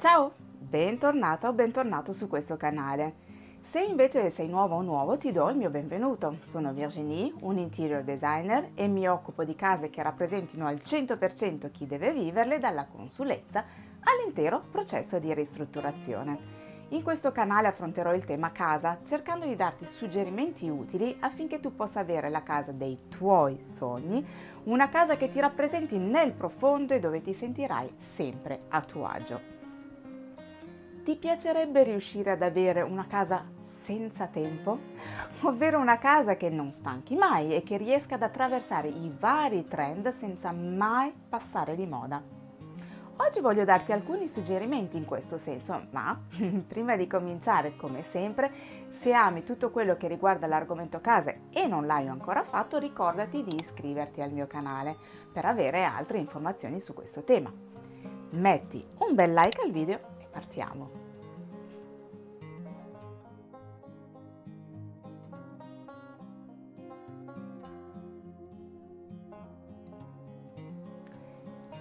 Ciao, bentornata o bentornato su questo canale. Se invece sei nuova o nuovo ti do il mio benvenuto. Sono Virginie, un interior designer e mi occupo di case che rappresentino al 100% chi deve viverle, dalla consulenza all'intero processo di ristrutturazione. In questo canale affronterò il tema casa, cercando di darti suggerimenti utili affinché tu possa avere la casa dei tuoi sogni, una casa che ti rappresenti nel profondo e dove ti sentirai sempre a tuo agio. Ti piacerebbe riuscire ad avere una casa senza tempo? Ovvero una casa che non stanchi mai e che riesca ad attraversare i vari trend senza mai passare di moda. Oggi voglio darti alcuni suggerimenti in questo senso, ma prima di cominciare, come sempre, se ami tutto quello che riguarda l'argomento case e non l'hai ancora fatto, ricordati di iscriverti al mio canale per avere altre informazioni su questo tema. Metti un bel like al video e partiamo.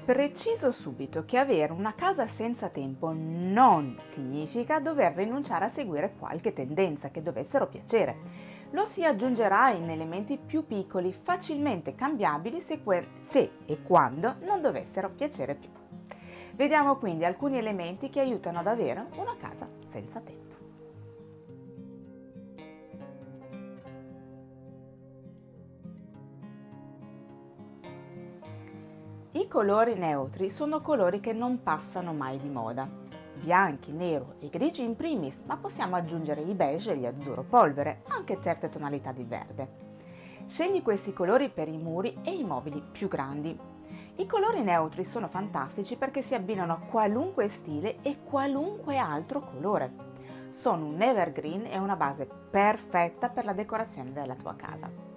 Preciso subito che avere una casa senza tempo non significa dover rinunciare a seguire qualche tendenza che dovessero piacere. Lo si aggiungerà in elementi più piccoli, facilmente cambiabili se e quando non dovessero piacere più. Vediamo quindi alcuni elementi che aiutano ad avere una casa senza tempo. I colori neutri sono colori che non passano mai di moda. Bianchi, nero e grigi in primis, ma possiamo aggiungere i beige e gli azzurro polvere, anche certe tonalità di verde. Scegli questi colori per i muri e i mobili più grandi. I colori neutri sono fantastici perché si abbinano a qualunque stile e qualunque altro colore. Sono un evergreen e una base perfetta per la decorazione della tua casa.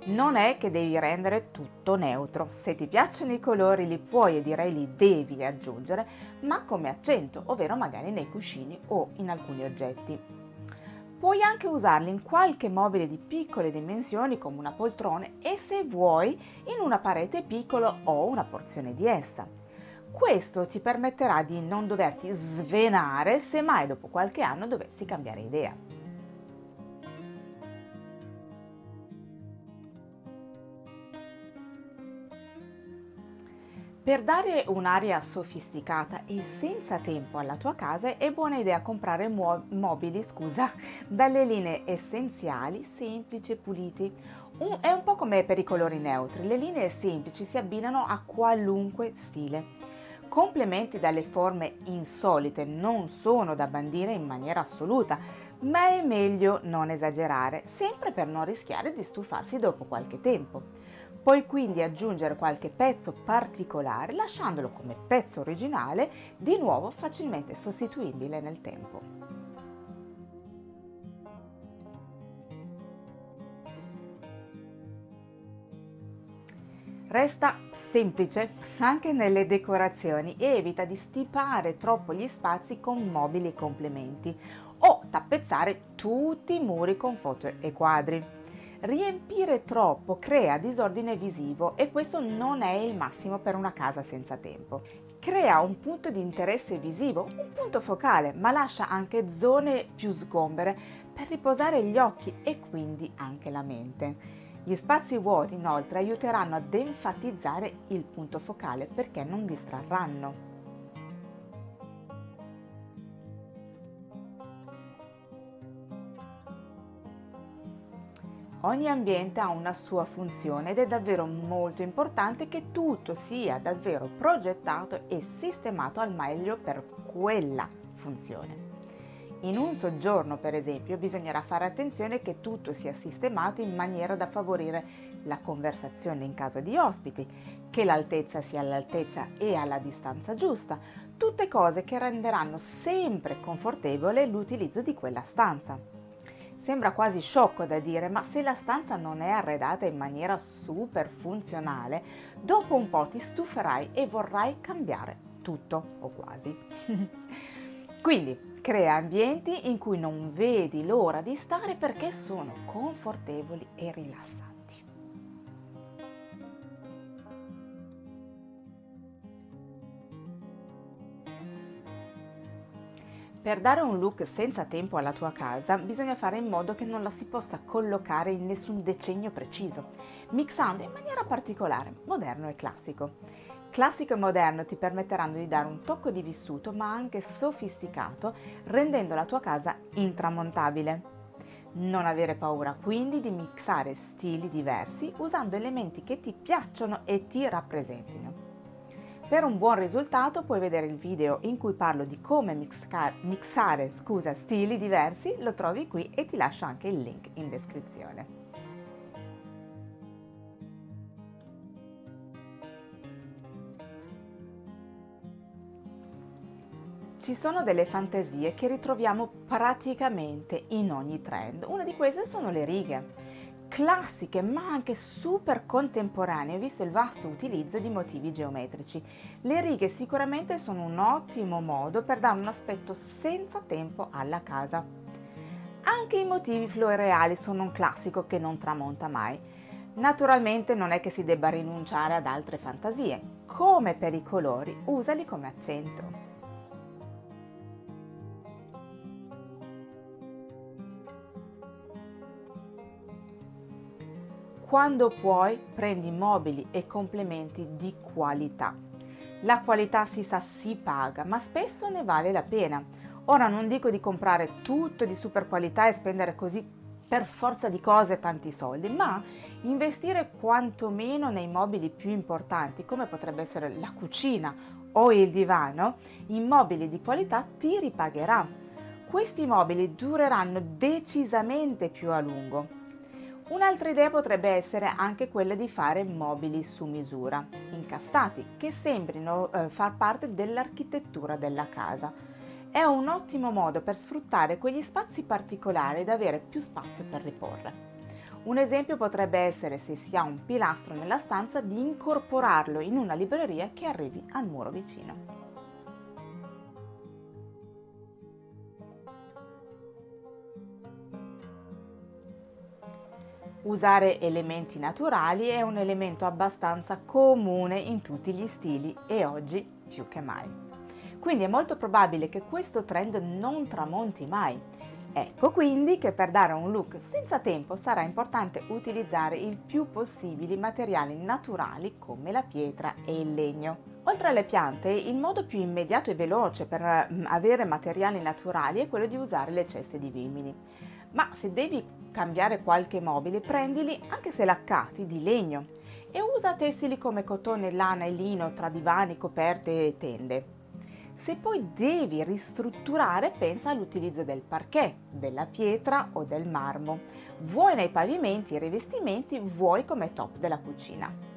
Non è che devi rendere tutto neutro. Se ti piacciono i colori li puoi e direi li devi aggiungere, ma come accento, ovvero magari nei cuscini o in alcuni oggetti. Puoi anche usarli in qualche mobile di piccole dimensioni come una poltrona e, se vuoi, in una parete piccola o una porzione di essa. Questo ti permetterà di non doverti svenare se mai dopo qualche anno dovessi cambiare idea. Per dare un'aria sofisticata e senza tempo alla tua casa è buona idea comprare mobili, dalle linee essenziali, semplici e puliti. È un po' come per i colori neutri, le linee semplici si abbinano a qualunque stile. Complementi dalle forme insolite non sono da bandire in maniera assoluta, ma è meglio non esagerare, sempre per non rischiare di stufarsi dopo qualche tempo. Puoi quindi aggiungere qualche pezzo particolare lasciandolo come pezzo originale, di nuovo facilmente sostituibile nel tempo. Resta semplice anche nelle decorazioni e evita di stipare troppo gli spazi con mobili e complementi o tappezzare tutti i muri con foto e quadri. Riempire troppo crea disordine visivo e questo non è il massimo per una casa senza tempo. Crea un punto di interesse visivo, un punto focale, ma lascia anche zone più sgombere per riposare gli occhi e quindi anche la mente. Gli spazi vuoti inoltre aiuteranno ad enfatizzare il punto focale perché non distrarranno. Ogni ambiente ha una sua funzione ed è davvero molto importante che tutto sia davvero progettato e sistemato al meglio per quella funzione. In un soggiorno, per esempio, bisognerà fare attenzione che tutto sia sistemato in maniera da favorire la conversazione in caso di ospiti, che l'altezza sia all'altezza e alla distanza giusta, tutte cose che renderanno sempre confortevole l'utilizzo di quella stanza. Sembra quasi sciocco da dire, ma se la stanza non è arredata in maniera super funzionale, dopo un po' ti stuferai e vorrai cambiare tutto o quasi. Quindi crea ambienti in cui non vedi l'ora di stare perché sono confortevoli e rilassanti. Per dare un look senza tempo alla tua casa, bisogna fare in modo che non la si possa collocare in nessun decennio preciso, mixando in maniera particolare moderno e classico. Classico e moderno ti permetteranno di dare un tocco di vissuto, ma anche sofisticato, rendendo la tua casa intramontabile. Non avere paura quindi di mixare stili diversi usando elementi che ti piacciono e ti rappresentino. Per un buon risultato puoi vedere il video in cui parlo di come mixare stili diversi, lo trovi qui e ti lascio anche il link in descrizione. Ci sono delle fantasie che ritroviamo praticamente in ogni trend. Una di queste sono le righe. Classiche ma anche super contemporanee, visto il vasto utilizzo di motivi geometrici. Le righe sicuramente sono un ottimo modo per dare un aspetto senza tempo alla casa. Anche i motivi floreali sono un classico che non tramonta mai. Naturalmente non è che si debba rinunciare ad altre fantasie. Come per i colori, usali come accento. Quando puoi, prendi mobili e complementi di qualità. La qualità si paga, ma spesso ne vale la pena. Ora non dico di comprare tutto di super qualità e spendere così per forza di cose tanti soldi, ma investire quantomeno nei mobili più importanti, come potrebbe essere la cucina o il divano, in mobili di qualità ti ripagherà. Questi mobili dureranno decisamente più a lungo. Un'altra idea potrebbe essere anche quella di fare mobili su misura, incassati, che sembrino far parte dell'architettura della casa. È un ottimo modo per sfruttare quegli spazi particolari ed avere più spazio per riporre. Un esempio potrebbe essere, se si ha un pilastro nella stanza, di incorporarlo in una libreria che arrivi al muro vicino. Usare elementi naturali è un elemento abbastanza comune in tutti gli stili e oggi più che mai. Quindi è molto probabile che questo trend non tramonti mai. Ecco quindi che per dare un look senza tempo sarà importante utilizzare il più possibile materiali naturali come la pietra e il legno. Oltre alle piante, il modo più immediato e veloce per avere materiali naturali è quello di usare le ceste di vimini. Ma se devi cambiare qualche mobile, prendili anche se laccati di legno e usa tessili come cotone, lana e lino tra divani, coperte e tende. Se poi devi ristrutturare, pensa all'utilizzo del parquet, della pietra o del marmo, vuoi nei pavimenti e rivestimenti, vuoi come top della cucina.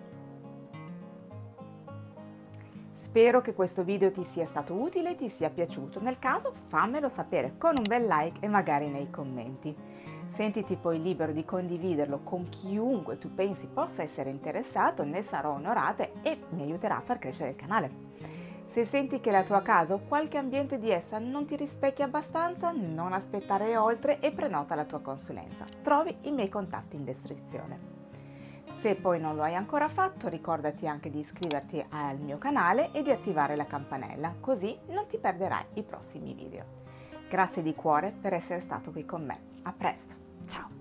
Spero che questo video ti sia stato utile e ti sia piaciuto. Nel caso fammelo sapere con un bel like e magari nei commenti. Sentiti poi libero di condividerlo con chiunque tu pensi possa essere interessato, ne sarò onorata e mi aiuterà a far crescere il canale. Se senti che la tua casa o qualche ambiente di essa non ti rispecchia abbastanza, non aspettare oltre e prenota la tua consulenza. Trovi i miei contatti in descrizione. Se poi non lo hai ancora fatto, ricordati anche di iscriverti al mio canale e di attivare la campanella, così non ti perderai i prossimi video. Grazie di cuore per essere stato qui con me. A presto, ciao!